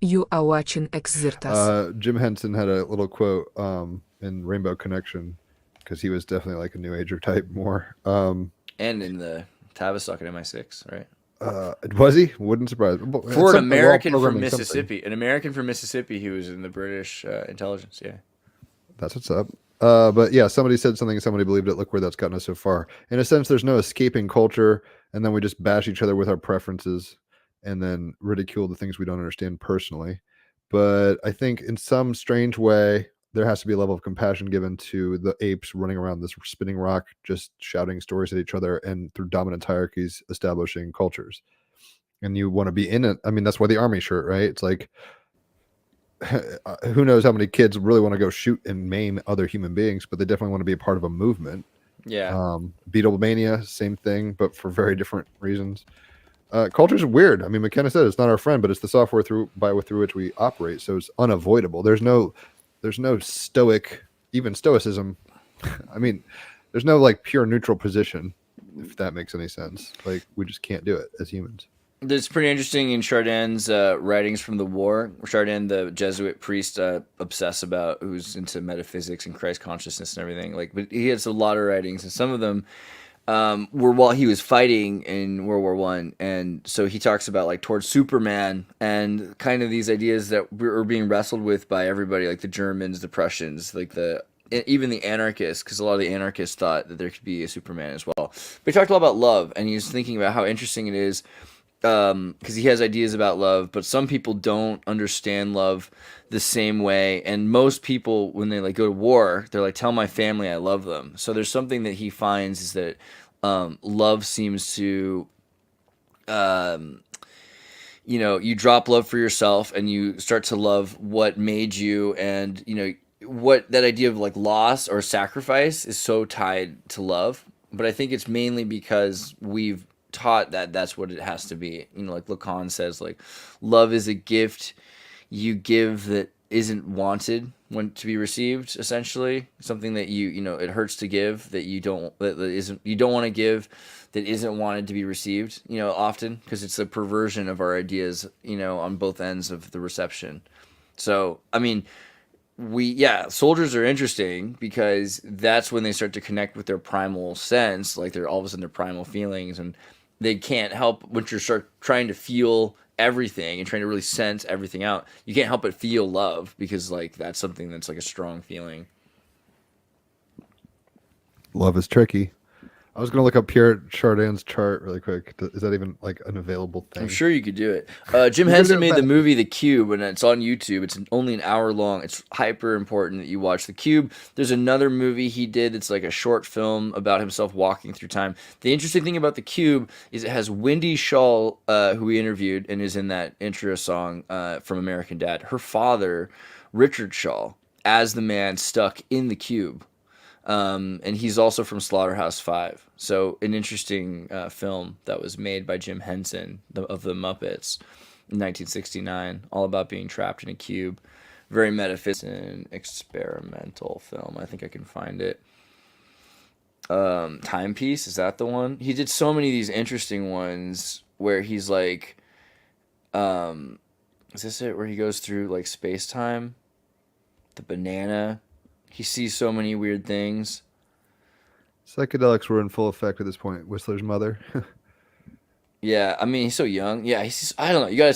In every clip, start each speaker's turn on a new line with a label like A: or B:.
A: You are watching Xirtus.
B: Jim Henson had a little quote in Rainbow Connection because he was definitely like a New Ager type more.
C: And in the Tavistock at MI6, right?
B: Was he? Wouldn't surprise me. At
C: For an
B: some point, we're all
C: American from
B: programming something.
C: Mississippi, an American from Mississippi who was in the British intelligence. Yeah.
B: That's what's up. But yeah, somebody said something, somebody believed it. Look where that's gotten us so far. In a sense, there's no escaping culture, and then we just bash each other with our preferences, and then ridicule the things we don't understand personally. But I think in some strange way, there has to be a level of compassion given to the apes running around this spinning rock, just shouting stories at each other, and through dominant hierarchies establishing cultures. And you want to be in it. I mean, that's why the army shirt, right? It's like who knows how many kids really want to go shoot and maim other human beings, but they definitely want to be a part of a movement.
C: Yeah.
B: Beatlemania, same thing, but for very different reasons. Culture's weird. I mean, McKenna said it's not our friend, but it's the software through which we operate, so it's unavoidable. There's no stoic, even stoicism. I mean, there's no like pure neutral position, if that makes any sense. Like we just can't do it as humans.
C: That's pretty interesting in Chardin's writings from the war. Chardin, the Jesuit priest, obsessed about who's into metaphysics and Christ consciousness and everything. Like, but he has a lot of writings, and some of them were while he was fighting in World War One, and so he talks about like towards Superman and kind of these ideas that were being wrestled with by everybody, like the Germans, the Prussians, like the even the anarchists, because a lot of the anarchists thought that there could be a Superman as well. But he talked a lot about love, and he was thinking about how interesting it is because he has ideas about love, but some people don't understand love the same way. And most people, when they like go to war, they're like, "Tell my family I love them." So there's something that he finds is that love seems to, um, you drop love for yourself and you start to love what made you, and what that idea of like loss or sacrifice is so tied to love. But I think it's mainly because we've taught that that's what it has to be. Like Lacan says, like love is a gift you give that isn't wanted when to be received. Essentially, something that it hurts to give, that you don't want to give, that isn't wanted to be received. Often because it's a perversion of our ideas. On both ends of the reception. So I mean, soldiers are interesting because that's when they start to connect with their primal sense, like they're all of a sudden their primal feelings, and they can't help when you start trying to feel everything and trying to really sense everything out. You can't help but feel love because like that's something that's like a strong feeling.
B: Love is tricky. I was going to look up Pierre Chardin's chart really quick. Is that even like an available
C: I'm
B: thing?
C: sure you could do it. Jim
B: You're going to
C: Henson
B: do it
C: made the
B: fast.
C: movie The Cube, and it's on YouTube. It's only an hour long. It's hyper important that you watch The Cube. There's another movie he did that's like a short film about himself walking through time. The interesting thing about The Cube is it has Wendy Shaw, who we interviewed and is in that intro song from American Dad. Her father, Richard Shaw, as the man stuck in the cube. And he's also from Slaughterhouse-Five. So an interesting film that was made by Jim Henson of the Muppets in 1969, all about being trapped in a cube. Very metaphysical, experimental film. I think I can find it. Timepiece, is that the one? He did so many of these interesting ones where he's like, is this it? Where he goes through like space time, the banana. He sees so many weird things.
B: Psychedelics were in full effect at this point. Whistler's mother.
C: Yeah, I mean he's so young. Yeah, I don't know. You gotta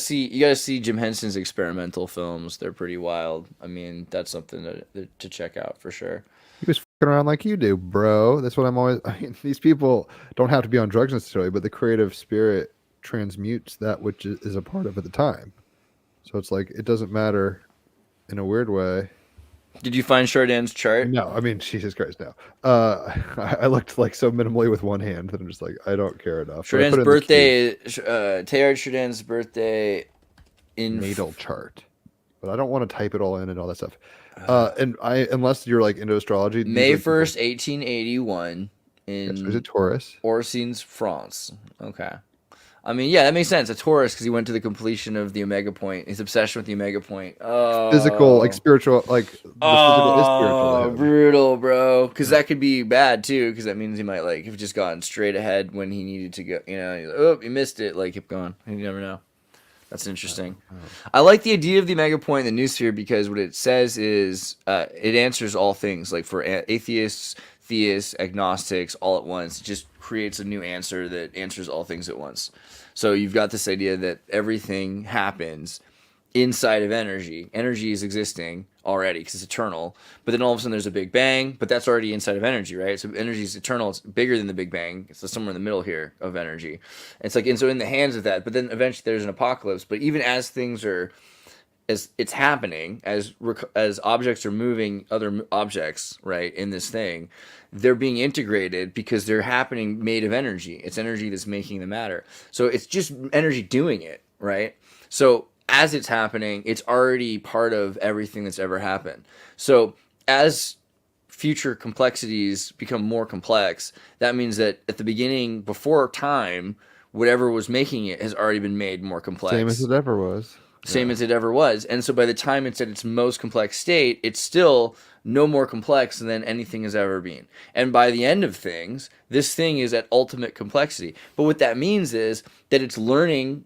C: see Jim Henson's experimental films. They're pretty wild. I mean that's something to check out for sure.
B: He was fucking around like you do, bro. That's what I'm always. I mean, these people don't have to be on drugs necessarily, but the creative spirit transmutes that which is a part of at the time. So it's like it doesn't matter in a weird way.
C: Did you find Chardin's chart?
B: No, I mean Jesus Christ, no. I looked like so minimally with one hand that I'm just like I don't care enough. But I
C: Chardin's
B: put it in the queue.
C: birthday. Teilhard Chardin's birthday in.
B: Natal chart, but I don't want to type it all in and all that stuff. And I unless you're like into astrology,
C: May
B: usually people
C: 1st, 1881
B: yes, there's a
C: in
B: Taurus.
C: Orsins, France. Okay. I mean, yeah, that makes sense. A Taurus because he went to the completion of the Omega Point. His obsession with the Omega Point.
B: Physical, like
C: Oh,
B: spiritual, like the physical is spiritual to
C: oh,
B: him.
C: brutal, bro. Because
B: Yeah.
C: that could be bad too. Because that means he might like have just gone straight ahead when he needed to go. He's like, oh, he missed it. Like kept going. You never know. That's interesting. I like the idea of the omega point in the noosphere because what it says is it answers all things. Like for atheists, theists, agnostics, all at once. It just creates a new answer that answers all things at once. So you've got this idea that everything happens inside of energy. Energy is existing already because it's eternal. But then all of a sudden there's a Big Bang, but that's already inside of energy, right? So energy is eternal. It's bigger than the Big Bang. It's somewhere in the middle here of energy. It's like, and so in the hands of that, but then eventually there's an apocalypse. But even as things are, as it's happening, as objects are moving other objects, right, in this thing, they're being integrated because they're happening made of energy. It's energy that's making the matter. So it's just energy doing it, right? So as it's happening, it's already part of everything that's ever happened. So as future complexities become more complex, that means that at the beginning, before time, whatever was making it has already been made more complex.
B: Same as it ever was.
C: Same as it ever was. And so by the time it's at its most complex state, it's still no more complex than anything has ever been. And by the end of things, this thing is at ultimate complexity. But what that means is that it's learning.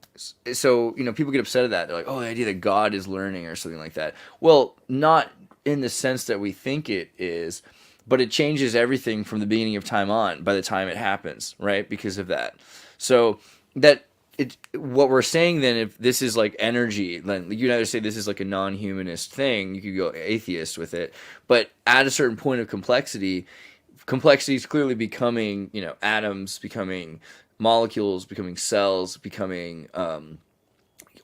C: So, people get upset at that. They're like, oh, the idea that God is learning or something like that. Well, not in the sense that we think it is, but it changes everything from the beginning of time on by the time it happens, right? Because of that. So that what we're saying then, if this is like energy, then you can either say this is like a non-humanist thing, you could go atheist with it, but at a certain point of complexity is clearly becoming, atoms, becoming molecules, becoming cells, becoming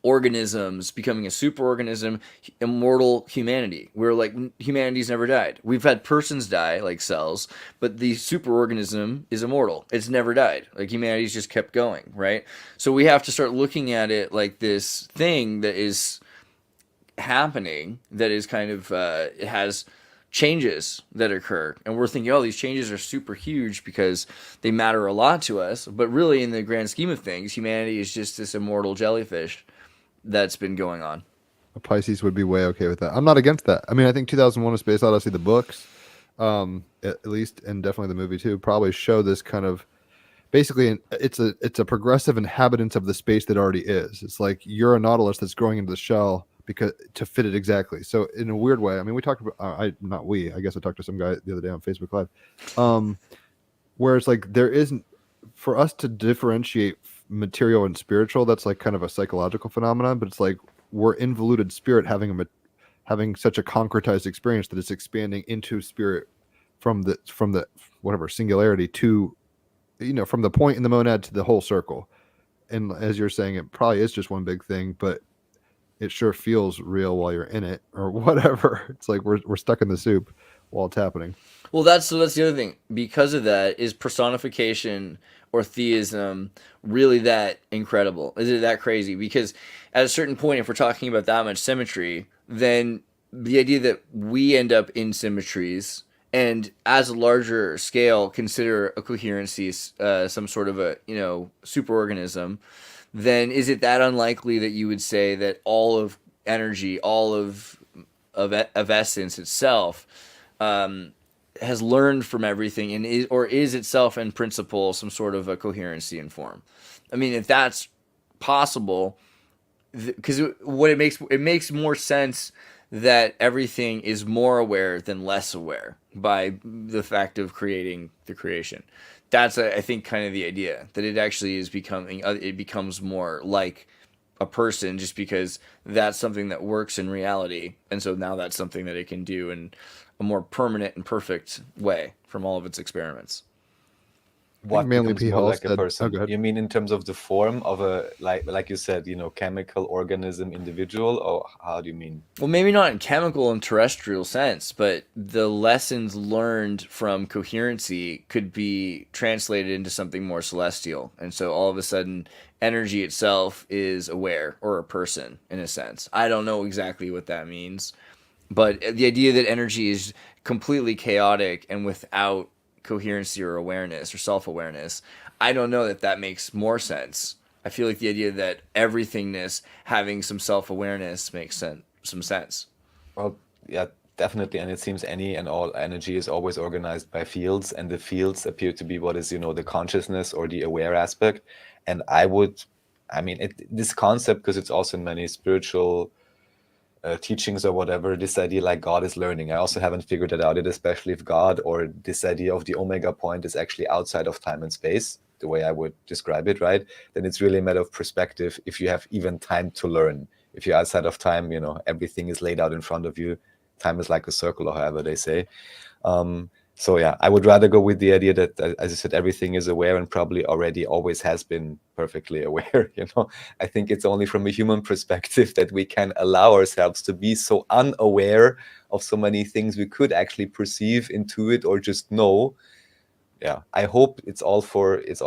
C: organisms, becoming a superorganism, immortal humanity. We're like, humanity's never died. We've had persons die, like cells, but the superorganism is immortal. It's never died. Like humanity's just kept going, right? So we have to start looking at it like this thing that is happening, that is kind of, it has changes that occur. And we're thinking, oh, these changes are super huge because they matter a lot to us. But really, in the grand scheme of things, humanity is just this immortal jellyfish that's been going on.
B: A Pisces would be way okay with that. I'm not against that. I mean, I think 2001: A Space Odyssey, the books, at least, and definitely the movie too, probably show this kind of basically it's a progressive inhabitants of the space that already is. It's like you're a nautilus that's growing into the shell because to fit it exactly. So in a weird way, I mean, we talked about I guess I talked to some guy the other day on Facebook Live, where it's like there isn't for us to differentiate material and spiritual. That's like kind of a psychological phenomenon, but it's like we're involuted spirit having such a concretized experience that it's expanding into spirit from the whatever singularity to from the point in the monad to the whole circle. And as you're saying, it probably is just one big thing, but it sure feels real while you're in it or whatever. It's like we're stuck in the soup while it's happening.
C: Well, that's the other thing. Because of that, is personification or theism really that incredible? Is it that crazy? Because at a certain point, if we're talking about that much symmetry, then the idea that we end up in symmetries and as a larger scale consider a coherency some sort of a superorganism, then is it that unlikely that you would say that all of energy, all of essence itself has learned from everything and is itself in principle some sort of a coherency in form? I mean, if that's possible, because it makes more sense that everything is more aware than less aware by the fact of creating the creation. That's I think kind of the idea, that it actually is it becomes more like a person just because that's something that works in reality, and so now that's something that it can do in a more permanent and perfect way from all of its experiments.
D: What
B: mainly
D: becomes
B: P.
D: more
B: Hall
D: like a
B: said-
D: person?
B: go ahead.
D: You mean in terms of the form of a like you said, chemical organism individual, or how do you mean?
C: Well, maybe not in chemical and terrestrial sense, but the lessons learned from coherency could be translated into something more celestial. And so all of a sudden, energy itself is aware, or a person in a sense. I don't know exactly what that means, but the idea that energy is completely chaotic and without coherency or awareness or self-awareness, I don't know that makes more sense. I feel like the idea that everythingness having some self-awareness makes some sense.
D: Well, yeah, definitely. And it seems any and all energy is always organized by fields, and the fields appear to be what is, the consciousness or the aware aspect. And I would I mean, this concept, because it's also in many spiritual teachings or whatever, this idea like God is learning. I also haven't figured it out, especially if God or this idea of the omega point is actually outside of time and space, the way I would describe it, right? Then it's really a matter of perspective if you have even time to learn. If you're outside of time, everything is laid out in front of you. Time is like a circle, or however they say. So yeah, I would rather go with the idea that, as I said, everything is aware and probably already always has been perfectly aware. I think it's only from a human perspective that we can allow ourselves to be so unaware of so many things we could actually perceive, intuit, or just know. Yeah, I hope it's all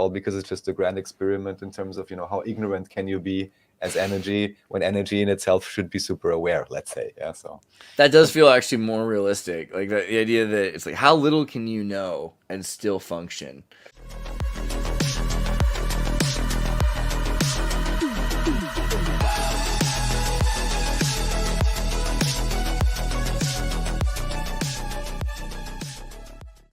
D: because it's just a grand experiment in terms of, how ignorant can you be as energy when energy in itself should be super aware, let's say. Yeah, so
C: that does feel actually more realistic. Like the idea that it's like, how little can you know and still function?